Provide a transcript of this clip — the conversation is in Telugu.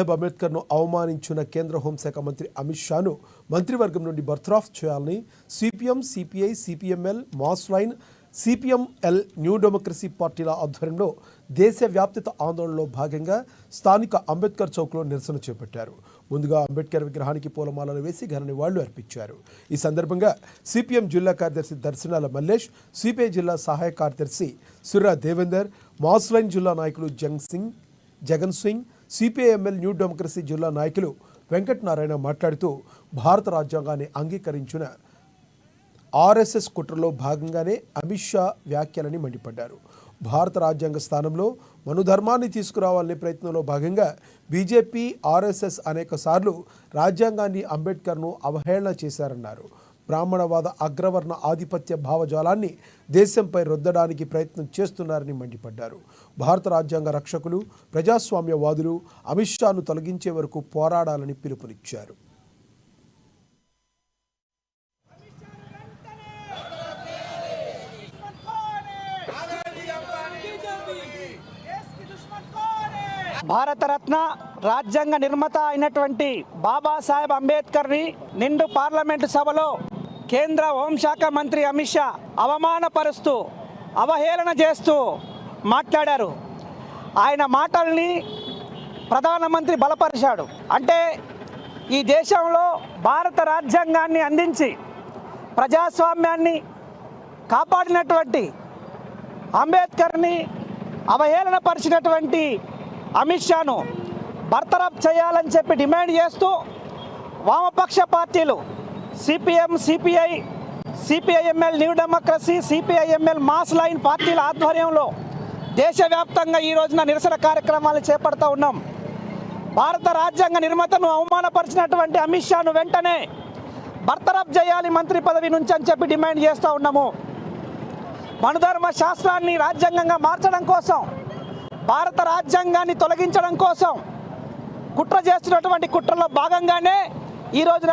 అంబేద్కర్ను అవమానించిన కేంద్ర హోంశాఖ మంత్రి అమిత్ షాను మంత్రివర్గం నుండి బర్తరఫ్ చేయాలని CPM, CPI, CPML, mass line, CPML new democracy పార్టీల ఆధ్వర్యంలో దేశవ్యాప్త ఆందోళనలో భాగంగా స్థానిక అంబేద్కర్ చౌక్లో నిరసన చేపట్టారు. ముందుగా అంబేద్కర్ విగ్రహానికి పూలమాలలు వేసి ఘన నివాళులు అర్పించారు. ఈ సందర్భంగా సిపిఎం జిల్లా కార్యదర్శి దర్శనాల మల్లేష్, సిపిఐ జిల్లా సహాయ కార్యదర్శి సురా దేవేందర్, మాస్ లైన్ జిల్లా నాయకులు Jagan Singh, CPIML new democracy జిల్లా నాయకులు వెంకటనారాయణ మాట్లాడుతూ భారత రాజ్యాంగాన్ని అంగీకరించిన ఆర్ఎస్ఎస్ కుట్రలో భాగంగానే అమిత్ షా వ్యాఖ్యలని మండిపడ్డారు. భారత రాజ్యాంగ స్థానంలో మనుధర్మాన్ని తీసుకురావాలనే ప్రయత్నంలో భాగంగా బీజేపీ, ఆర్ఎస్ఎస్ అనేక సార్లు రాజ్యాంగాన్ని, అంబేద్కర్ను అవహేళన చేశారన్నారు. బ్రాహ్మణవాద అగ్రవర్ణ ఆధిపత్య భావజాలాన్ని దేశంపై రుద్దడానికి ప్రయత్నం చేస్తున్నారని మండిపడ్డారు. భారత రాజ్యాంగ రక్షకులు, ప్రజాస్వామ్యవాదులు అమిత్ షాను తొలగించే వరకు పోరాడాలని పిలుపునిచ్చారు. భారతరత్న రాజ్యాంగ నిర్మాత అయినటువంటి బాబాసాహెబ్ అంబేద్కర్ని నిండు పార్లమెంటు సభలో కేంద్ర హోంశాఖ మంత్రి అమిత్ షా అవమానపరుస్తూ, అవహేళన చేస్తూ మాట్లాడారు. ఆయన మాటల్ని ప్రధానమంత్రి బలపరిచాడు. అంటే ఈ దేశంలో భారత రాజ్యాంగాన్ని అందించి ప్రజాస్వామ్యాన్ని కాపాడినటువంటి అంబేద్కర్ని అవహేళన పరిచినటువంటి అమిత్ షాను బర్తరఫ్ చేయాలని చెప్పి డిమాండ్ చేస్తూ వామపక్ష పార్టీలు CPM, CPI, CPIML new democracy, CPIML mass line పార్టీల ఆధ్వర్యంలో దేశవ్యాప్తంగా ఈ రోజున నిరసన కార్యక్రమాలు చేపడుతూ ఉన్నాం. భారత రాజ్యాంగ నిర్మాతను అవమానపరిచినటువంటి అమిత్ షాను వెంటనే బర్తరఫ్ చేయాలి మంత్రి పదవి నుంచి అని చెప్పి డిమాండ్ చేస్తూ ఉన్నాము. మనుధర్మ శాస్త్రాన్ని రాజ్యాంగంగా మార్చడం కోసం, భారత రాజ్యాంగాన్ని తొలగించడం కోసం కుట్ర చేస్తున్నటువంటి కుట్రలో భాగంగానే ఈ రోజున